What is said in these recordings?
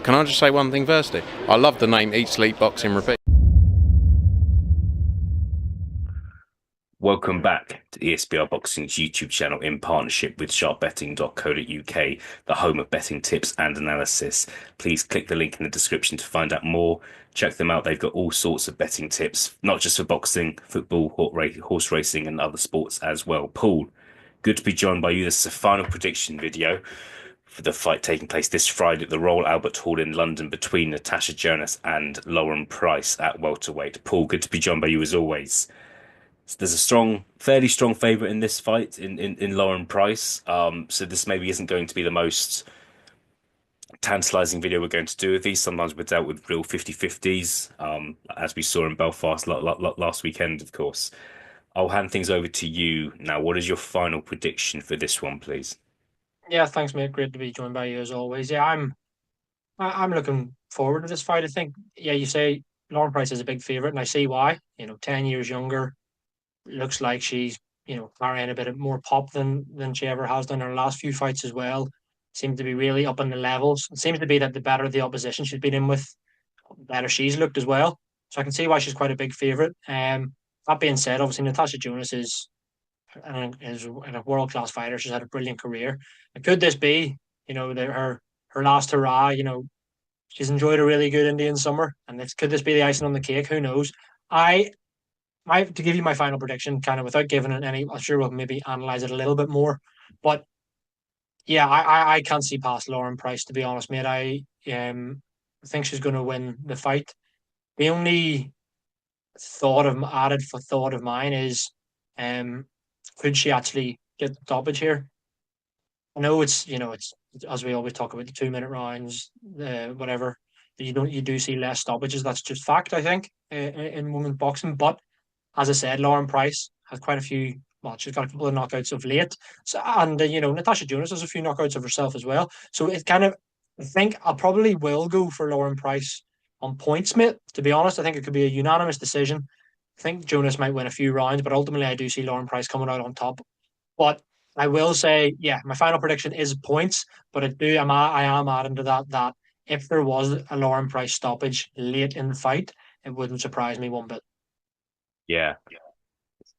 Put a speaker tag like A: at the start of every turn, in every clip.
A: Can I just say one thing firstly? I love the name Eat, Sleep, Boxing, Repeat.
B: Welcome back to ESBR Boxing's YouTube channel in partnership with sharpbetting.co.uk, the home of betting tips and analysis. Please click the link in the description to find out more. Check them out. They've got all sorts of betting tips, not just for boxing, football, horse racing, and other sports as well. Paul, good to be joined by you. This is a final prediction video for the fight taking place this Friday at the Royal Albert Hall in London between Natasha Jonas and Lauren Price at welterweight. Paul, good to be joined by you as always. There's a fairly strong favourite in this fight in Lauren Price. So this maybe isn't going to be the most tantalising video we're going to do with these. Sometimes we're dealt with real 50-50s, as we saw in Belfast last weekend, of course. I'll hand things over to you now. What is your final prediction for this one, please?
C: Yeah, thanks, mate. Great to be joined by you as always. Yeah, I'm looking forward to this fight. I think, yeah, you say Lauren Price is a big favorite, and I see why. 10 years younger, looks like she's carrying a bit of more pop than she ever has done in her last few fights as well. Seems to be really up in the levels. It seems to be that the better the opposition she's been in with, the better she's looked as well. So I can see why she's quite a big favorite. That being said, obviously Natasha Jonas is a world class fighter. She's had a brilliant career. And could this be, her last hurrah? She's enjoyed a really good Indian summer, and could this be the icing on the cake? Who knows? I, to give you my final prediction, kind of without giving it any, I'm sure we'll maybe analyze it a little bit more. But yeah, I can't see past Lauren Price, to be honest, mate. I think she's going to win the fight. The only thought of mine is, um, could she actually get the stoppage here? I know it's as we always talk about the 2 minute rounds, whatever. You do see less stoppages. That's just fact, I think, in women's boxing. But as I said, Lauren Price has quite a few. Well, she's got a couple of knockouts of late, so, and Natasha Jonas has a few knockouts of herself as well. So it kind of, I think I probably will go for Lauren Price on points, mate. To be honest, I think it could be a unanimous decision. I think Jonas might win a few rounds, but ultimately I do see Lauren Price coming out on top. But I will say, yeah, my final prediction is points, but I am adding to that if there was a Lauren Price stoppage late in the fight, it wouldn't surprise me one bit.
B: Yeah,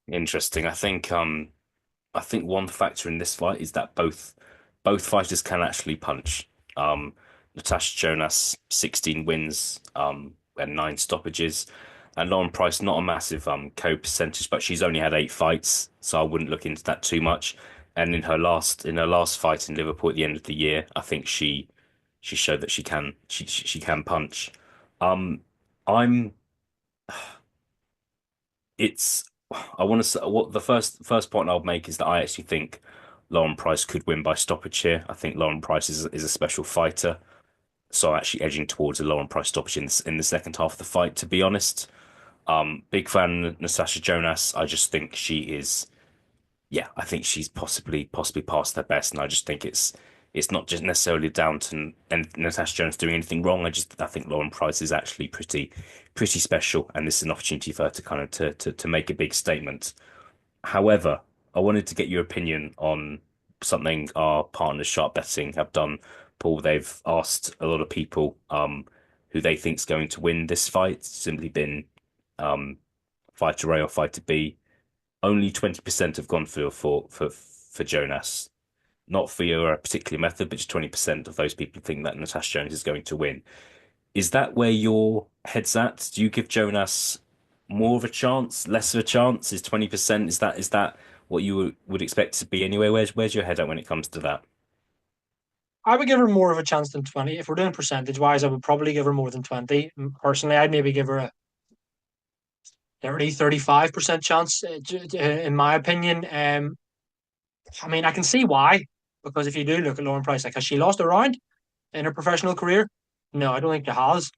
B: interesting. I think one factor in this fight is that both fighters can actually punch. Natasha Jonas, 16 wins, and 9 stoppages. And Lauren Price, not a massive KO percentage, but she's only had 8 fights, so I wouldn't look into that too much. And in her last fight in Liverpool at the end of the year, I think she showed that she can punch. Um, I'm it's I want to say what the first point I'll make is that I actually think Lauren Price could win by stoppage here. I think Lauren Price is a special fighter, so I'm actually edging towards a Lauren Price stoppage in the second half of the fight. To be honest, big fan of Natasha Jonas. I just think she is. Yeah, I think she's possibly past her best, and I just think it's not just necessarily down to and Natasha Jonas doing anything wrong. I think Lauren Price is actually pretty special, and this is an opportunity for her to kind of to make a big statement. However, I wanted to get your opinion on something our partners Sharp Betting have done. Paul, they've asked a lot of people who they think's going to win this fight. It's simply been um, fighter A or fighter B. Only 20% have gone for Jonas. Not for your particular method, but just 20% of those people think that Natasha Jonas is going to win. Is that where your head's at? Do you give Jonas more of a chance, less of a chance? Is 20%, is that what you would expect to be anyway? Where's your head at when it comes to that?
C: I would give her more of a chance than 20. If we're doing percentage wise, I would probably give her more than 20. Personally, I'd maybe give her a 35% chance, in my opinion. I mean, I can see why, because if you do look at Lauren Price, like, has she lost a round in her professional career? No, I don't think she has.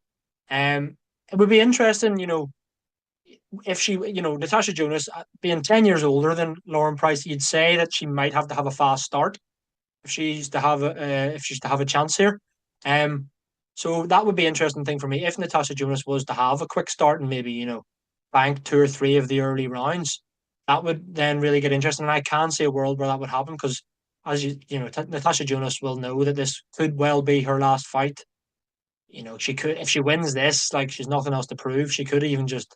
C: It would be interesting, if Natasha Jonas, being 10 years older than Lauren Price, you'd say that she might have to have a fast start if she's to have a chance here. Um, so that would be an interesting thing for me if Natasha Jonas was to have a quick start and maybe bank 2 or 3 of the early rounds. That would then really get interesting, and I can see a world where that would happen because, as Natasha Jonas will know that this could well be her last fight. she could, if she wins this, like she's nothing else to prove. She could even just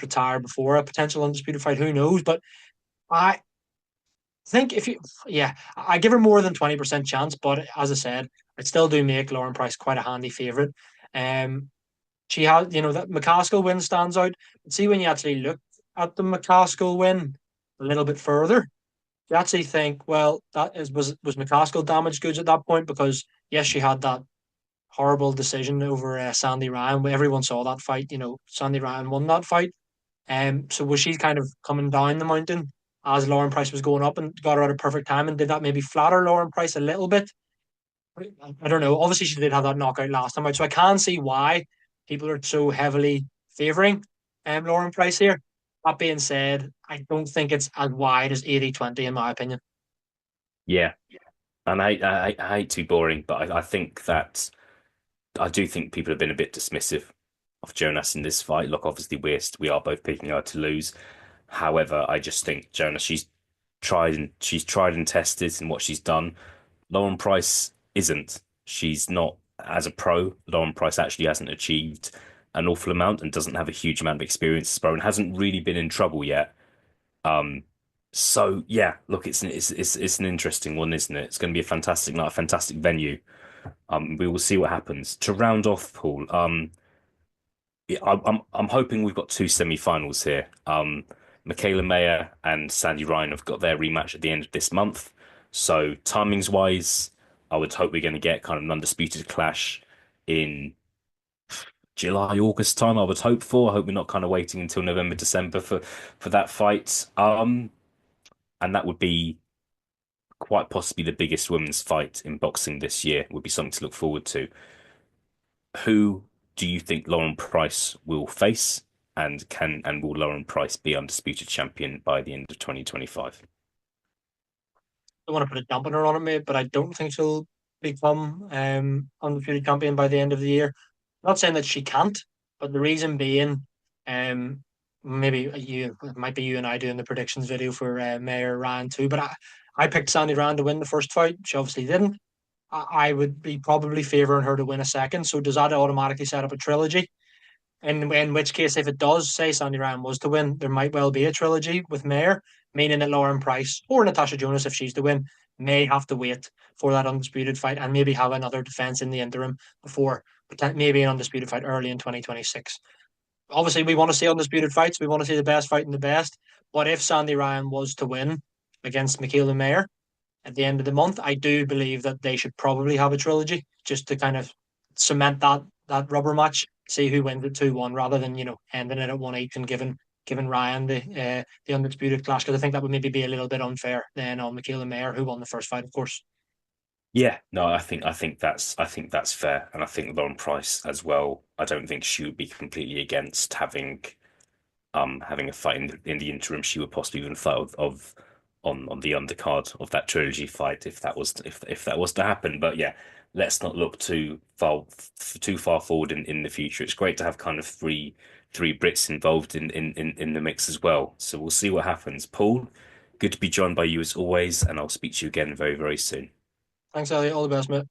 C: retire before a potential undisputed fight. Who knows? But I think if you, yeah, I give her more than 20% chance. But as I said, I'd still do make Lauren Price quite a handy favorite. Um, she has, that McCaskill win stands out. But see, when you actually look at the McCaskill win a little bit further, you actually think, well, was McCaskill damaged goods at that point? Because yes, she had that horrible decision over Sandy Ryan. Everyone saw that fight. Sandy Ryan won that fight. So was she kind of coming down the mountain as Lauren Price was going up and got her at a perfect time? And did that maybe flatter Lauren Price a little bit? I don't know. Obviously, she did have that knockout last time out, so I can see why people are so heavily favouring Lauren Price here. That being said, I don't think it's as wide as 80-20 in my opinion.
B: Yeah, and I hate to be boring, but I think that I do think people have been a bit dismissive of Jonas in this fight. Look, obviously we are both picking her to lose. However, I just think Jonas, she's tried and tested in what she's done. Lauren Price isn't. She's not as a pro. Lauren Price actually hasn't achieved an awful amount and doesn't have a huge amount of experience as a pro and hasn't really been in trouble yet. Um, so yeah, look, it's an interesting one, isn't it? It's going to be a fantastic night, a fantastic venue. We will see what happens. To round off, Paul, yeah, I'm hoping we've got two semi-finals here. Michaela Mayer and Sandy Ryan have got their rematch at the end of this month. So timings wise, I would hope we're going to get kind of an undisputed clash in July, August time. I would hope for. I hope we're not kind of waiting until November, December for that fight. And that would be quite possibly the biggest women's fight in boxing this year. Would be something to look forward to. Who do you think Lauren Price will face? And will Lauren Price be undisputed champion by the end of 2025?
C: Don't want to put a dampener on it, mate, but I don't think she'll become undisputed champion by the end of the year. Not saying that she can't, but the reason being, um, maybe it might be you and I doing the predictions video for Mayor Ryan too. But I picked Sandy Ryan to win the first fight. She obviously didn't. I would be probably favouring her to win a second. So does that automatically set up a trilogy? In which case, if it does, say Sandy Ryan was to win, there might well be a trilogy with Mayer, meaning that Lauren Price or Natasha Jonas, if she's to win, may have to wait for that undisputed fight and maybe have another defense in the interim before maybe an undisputed fight early in 2026. Obviously, we want to see undisputed fights. We want to see the best fight in the best. But if Sandy Ryan was to win against Michaela Mayer at the end of the month, I do believe that they should probably have a trilogy just to kind of cement that rubber match, see who wins it 2-1 rather than ending it at 1 each and giving Ryan the undisputed clash, because I think that would maybe be a little bit unfair then on Michaela Mayer, who won the first fight, of course.
B: Yeah, no, I think that's fair, and I think Lauren Price as well. I don't think she would be completely against having a fight in the interim. She would possibly even fight on the undercard of that trilogy fight if that was to happen. But yeah, let's not look too far forward in the future. It's great to have kind of three Brits involved in the mix as well. So we'll see what happens. Paul, good to be joined by you as always, and I'll speak to you again very, very soon.
C: Thanks, Elliot. All the best, mate.